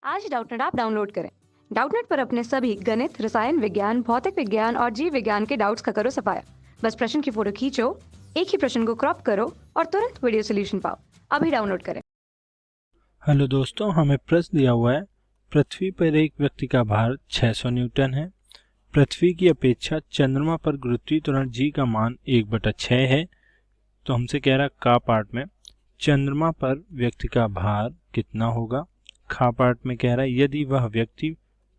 आज Doubtnut app download करें। Doubtnut पर अपने सभी गणित, रसायन विज्ञान, भौतिक विज्ञान और जीव विज्ञान के डाउट्स का करो सफाया। बस प्रश्न की फोटो खींचो, एक ही प्रश्न को क्रॉप करो और तुरंत वीडियो सोल्यूशन पाओ। अभी डाउनलोड करें। हेलो दोस्तों, हमें प्रश्न दिया हुआ है पृथ्वी पर एक व्यक्ति का भार 600 न्यूटन है। पृथ्वी की अपेक्षा चंद्रमा पर गुरुत्वीय त्वरण जी का मान 1/6 है। तो हमसे कह रहा का पार्ट में चंद्रमा पर व्यक्ति का भार कितना होगा। खा पार्ट में कह रहा है यदि वह व्यक्ति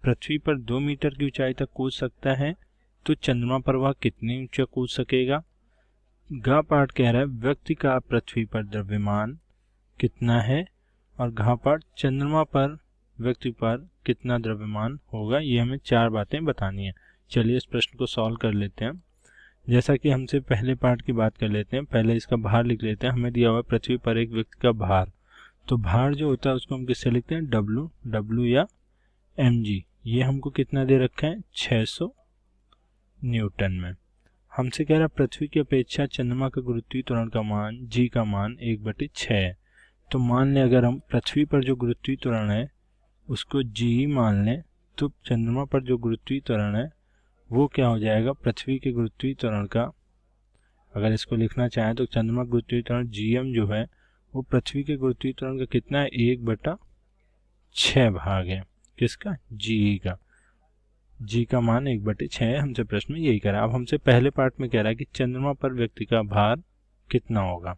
पृथ्वी पर 2 मीटर की ऊंचाई तक कूद सकता है तो चंद्रमा पर वह कितनी ऊंचा कूद सकेगा। गा पार्ट कह रहा है व्यक्ति का पृथ्वी पर द्रव्यमान कितना है और घा पार्ट चंद्रमा पर व्यक्ति पर कितना द्रव्यमान होगा। ये हमें 4 बातें बतानी है। चलिए इस प्रश्न को सॉल्व कर लेते हैं। जैसा कि हमसे पहले पार्ट की बात कर लेते हैं, पहले इसका भार लिख लेते हैं। हमें दिया हुआ है पृथ्वी पर एक व्यक्ति का भार, तो भार जो होता है उसको हम किससे लिखते हैं, डब्ल्यू या mg। ये हमको कितना दे रखा है, 600 न्यूटन में। हमसे कह रहा है पृथ्वी की अपेक्षा चंद्रमा का गुरुत्वीय त्वरण का मान जी का मान 1/6 है। तो मान लें अगर हम पृथ्वी पर जो गुरुत्वीय त्वरण है उसको जी मान लें, तो चंद्रमा पर जो गुरुत्वीय त्वरण है वो क्या हो जाएगा, पृथ्वी के गुरुत्वीय त्वरण का, अगर इसको लिखना चाहें तो चंद्रमा गुरुत्वीय त्वरण जीएम जो है वो पृथ्वी के गुरुत्वीय त्वरण का कितना है, 1/6 भाग है किसका, जी का। जी का मान 1/6 है। हमसे प्रश्न में यही करा। अब हमसे पहले पार्ट में कह रहा है कि चंद्रमा पर व्यक्ति का भार कितना होगा।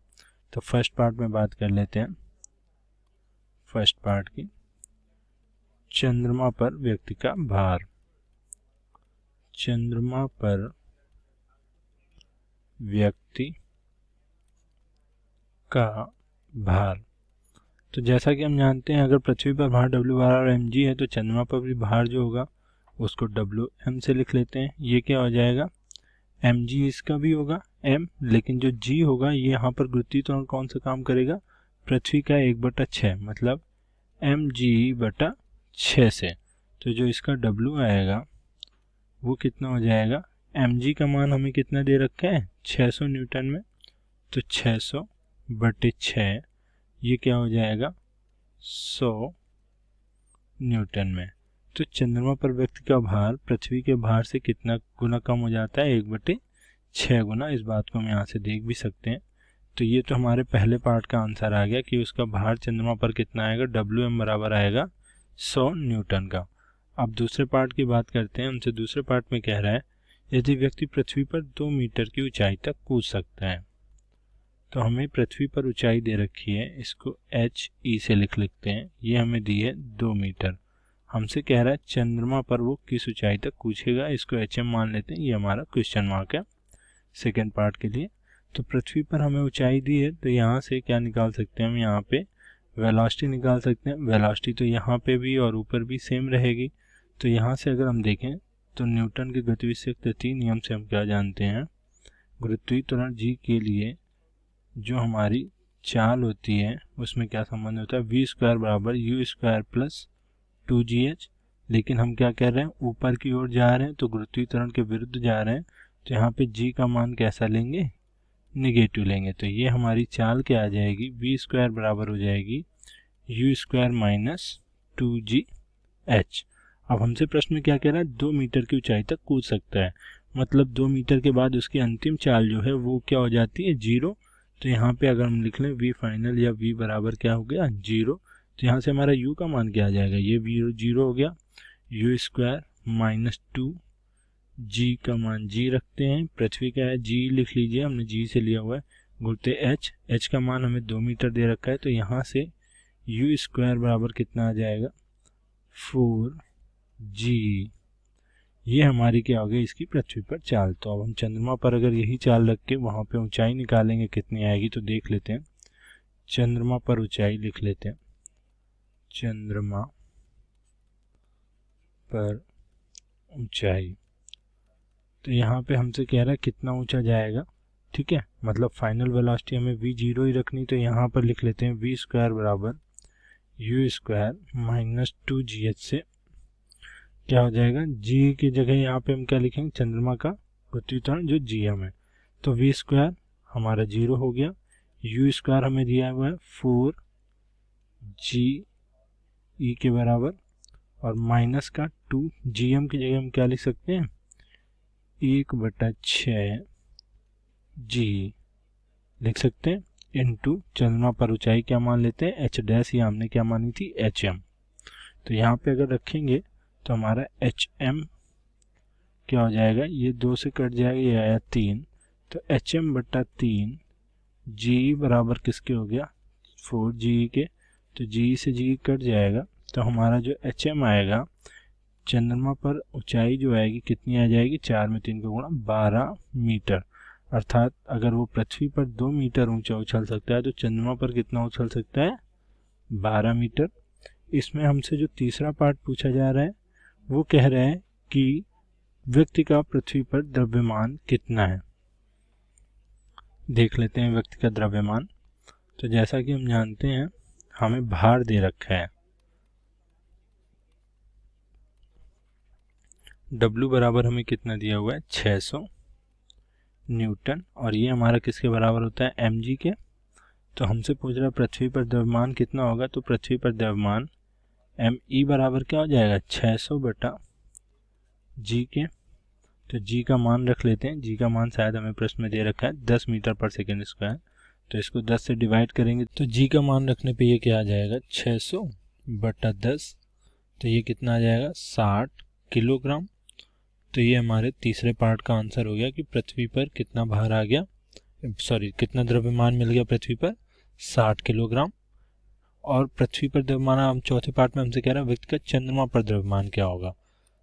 तो फर्स्ट पार्ट में बात कर लेते हैं। फर्स्ट पार्ट की चंद्रमा पर व्यक्ति का भार, चंद्रमा पर व्यक्ति का भार। तो जैसा कि हम जानते हैं अगर पृथ्वी पर भार W और mg है तो चंद्रमा पर भी भार जो होगा उसको WM से लिख लेते हैं। ये क्या हो जाएगा, mg इसका भी होगा m, लेकिन जो g होगा ये यहाँ पर गुरुत्वीय त्वरण कौन सा काम करेगा, पृथ्वी का 1/6 मतलब mg/6 से। तो जो इसका W आएगा वो कितना हो जाएगा, mg का मान हमें कितना दे रखा है, 600 न्यूटन में। तो 600/6 ये क्या हो जाएगा, 100 न्यूटन में। तो चंद्रमा पर व्यक्ति का भार पृथ्वी के भार से कितना गुना कम हो जाता है, 1/6 गुना। इस बात को हम यहाँ से देख भी सकते हैं। तो ये तो हमारे पहले पार्ट का आंसर आ गया कि उसका भार चंद्रमा पर कितना आएगा, WM बराबर आएगा 100 न्यूटन का। अब दूसरे पार्ट की बात करते हैं। हमसे दूसरे पार्ट में कह रहा है यदि व्यक्ति पृथ्वी पर 2 मीटर की ऊंचाई तक कूद सकता है। तो हमें पृथ्वी पर ऊंचाई दे रखी है, इसको HE से लिख लेते हैं। ये हमें दी है 2 मीटर। हमसे कह रहा है चंद्रमा पर वो किस ऊंचाई तक कूदेगा, इसको HM मान लेते हैं। ये हमारा क्वेश्चन मार्क है सेकेंड पार्ट के लिए। तो पृथ्वी पर हमें ऊंचाई दी है तो यहाँ से क्या निकाल सकते हैं हम, यहाँ पे वेलोसिटी निकाल सकते हैं। वेलोसिटी तो यहाँ पे भी और ऊपर भी सेम रहेगी। तो यहाँ से अगर हम देखें तो न्यूटन के गतिविधि के 3 नियम से हम क्या जानते हैं, गुरुत्वीय त्वरण जी के लिए जो हमारी चाल होती है उसमें क्या संबंध होता है, v² बराबर u² प्लस 2gh। लेकिन हम क्या कर रहे हैं, ऊपर की ओर जा रहे हैं तो गुरुत्वीय त्वरण के विरुद्ध जा रहे हैं। तो यहाँ पे g का मान कैसा लेंगे, निगेटिव लेंगे। तो ये हमारी चाल क्या आ जाएगी, v² बराबर हो जाएगी u² माइनस 2gh। अब हमसे प्रश्न में क्या कह रहा है, 2 मीटर की ऊंचाई तक कूद सकता है, मतलब 2 मीटर के बाद उसकी अंतिम चाल जो है वो क्या हो जाती है, 0। तो यहाँ पे अगर हम लिख लें v फाइनल या v बराबर क्या हो गया, 0। तो यहाँ से हमारा u का मान क्या आ जाएगा, ये v 0 हो गया, u² माइनस 2 g का मान g रखते हैं। पृथ्वी का है g लिख लीजिए, हमने g से लिया हुआ है, गुणते h का मान हमें 2 मीटर दे रखा है। तो यहाँ से u² बराबर कितना आ जाएगा, 4g। ये हमारी क्या हो गई, इसकी पृथ्वी पर चाल। तो अब हम चंद्रमा पर अगर यही चाल रख के वहाँ पे ऊंचाई निकालेंगे कितनी आएगी, तो देख लेते हैं। चंद्रमा पर ऊंचाई लिख लेते हैं, चंद्रमा पर ऊंचाई। तो यहाँ पे हमसे कह रहा है कितना ऊंचा जाएगा, ठीक है, मतलब फाइनल वेलोसिटी हमें v0 ही रखनी। तो यहाँ पर लिख लेते हैं v² बराबर u² माइनस 2gh से क्या हो जाएगा, g की जगह यहाँ पे हम क्या लिखेंगे, चंद्रमा का गुरुत्वीय त्वरण जो gm है। तो v² हमारा 0 हो गया, u² हमें दिया हुआ है 4g ई के बराबर, और माइनस का 2 GM की जगह हम क्या लिख सकते हैं, 1/6 जी लिख सकते हैं, इनटू चंद्रमा पर ऊंचाई क्या मान लेते हैं, h डैश, या हमने क्या मानी थी, HM। तो यहाँ पे अगर रखेंगे तो हमारा HM क्या हो जाएगा, ये 2 से कट जाएगा, ये आया 3, तो HM/3 जी बराबर किसके हो गया, 4 जी के, तो जी से जी कट जाएगा, तो हमारा जो HM आएगा चंद्रमा पर ऊंचाई जो आएगी कितनी आ जाएगी, 4 में 3 का गुणा 12 मीटर। अर्थात अगर वो पृथ्वी पर 2 मीटर ऊंचा उछल सकता है तो चंद्रमा पर कितना उछल सकता है, 12 मीटर। इसमें हमसे जो तीसरा पार्ट पूछा जा रहा है वो कह रहा है कि व्यक्ति का पृथ्वी पर द्रव्यमान कितना है। देख लेते हैं व्यक्ति का द्रव्यमान। तो जैसा कि हम जानते हैं हमें भार दे रखा है, W बराबर हमें कितना दिया हुआ है, 600 न्यूटन, और ये हमारा किसके बराबर होता है, mg के। तो हमसे पूछ रहा है पृथ्वी पर द्रव्यमान कितना होगा, तो पृथ्वी पर द्रव्यमान me बराबर क्या हो जाएगा, 600/g के। तो g का मान रख लेते हैं, g का मान शायद हमें प्रश्न में दे रखा है 10 मीटर पर सेकेंड स्क्वायर, तो इसको 10 से डिवाइड करेंगे तो g का मान रखने पे ये क्या आ जाएगा, 600/10, तो ये कितना आ जाएगा, 60 किलोग्राम। तो ये हमारे तीसरे पार्ट का आंसर हो गया कि पृथ्वी पर कितना भार आ गया, सॉरी कितना द्रव्यमान मिल गया पृथ्वी पर, 60 किलोग्राम। और पृथ्वी पर द्रव्यमान, हम चौथे पार्ट में हमसे कह रहा है व्यक्ति का चंद्रमा पर द्रव्यमान क्या होगा,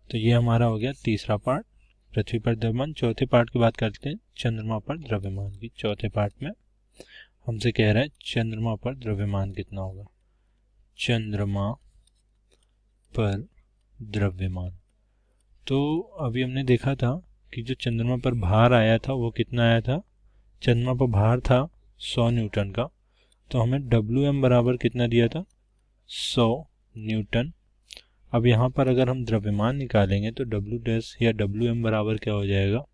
तो ये हमारा हो गया तीसरा पार्ट, पृथ्वी पर द्रव्यमान। चौथे पार्ट की बात करते हैं चंद्रमा पर द्रव्यमान की। चौथे पार्ट में हमसे कह रहा है चंद्रमा पर द्रव्यमान कितना होगा, चंद्रमा पर द्रव्यमान। तो अभी हमने देखा था कि जो चंद्रमा पर भार आया था वो कितना आया था, चंद्रमा पर भार था 100 न्यूटन का, तो हमें WM बराबर कितना दिया था, 100 न्यूटन। अब यहाँ पर अगर हम द्रव्यमान निकालेंगे तो W डैश या WM बराबर क्या हो जाएगा,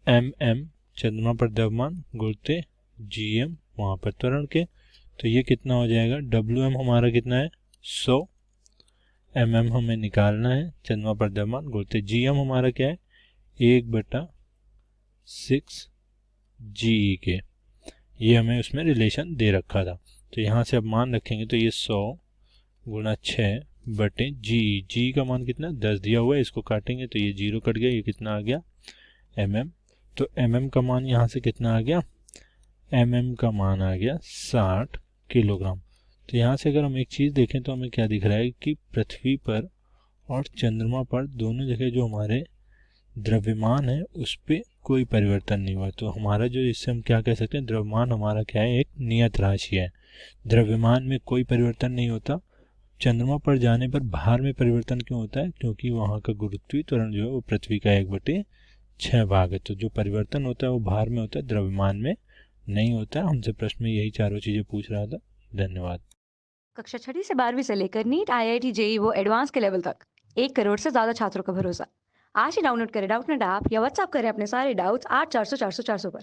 MM चंद्रमा पर द्रव्यमान गुणित GM वहाँ पर त्वरण के, तो ये कितना हो जाएगा, WM हमारा कितना है 100, MM हमें निकालना है चंद्रमा पर द्रव्यमान गुणित GM हमारा क्या है 1/6 GE के, ये हमें उसमें रिलेशन दे रखा था। तो यहाँ से अब मान रखेंगे तो ये 100 गुणा 6/GE, जी का मान कितना 10 दिया हुआ है, इसको काटेंगे तो ये 0 कट गया, ये कितना आ गया mm। तो mm का मान यहाँ से कितना आ गया, mm का मान आ गया 60 किलोग्राम। तो यहाँ से अगर हम एक चीज़ देखें तो हमें क्या दिख रहा है कि पृथ्वी पर और चंद्रमा पर दोनों जगह जो हमारे द्रव्यमान है उस पर कोई परिवर्तन नहीं हुआ। तो हमारा जो, इससे हम क्या कह सकते हैं, द्रव्यमान हमारा क्या है, एक नियत राशि है, द्रव्यमान में कोई परिवर्तन नहीं होता। चंद्रमा पर जाने पर भार में परिवर्तन क्यों होता है, क्योंकि वहाँ का गुरुत्वीय त्वरण जो है वो पृथ्वी का 1/6 भाग है। तो जो परिवर्तन होता है वो भार में होता है, द्रव्यमान में नहीं होता है। हमसे प्रश्न में यही चारों चीज़ें पूछ रहा था। धन्यवाद। कक्षा 6वीं से 12वीं से लेकर नीट, IIT, JEE वो एडवांस के लेवल तक 1 करोड़ से ज्यादा छात्रों का भरोसा। आज ही डाउनलोड करें डाउटनेट ऐप या व्हाट्सएप करें अपने सारे डाउट्स 8400 400 400 पर।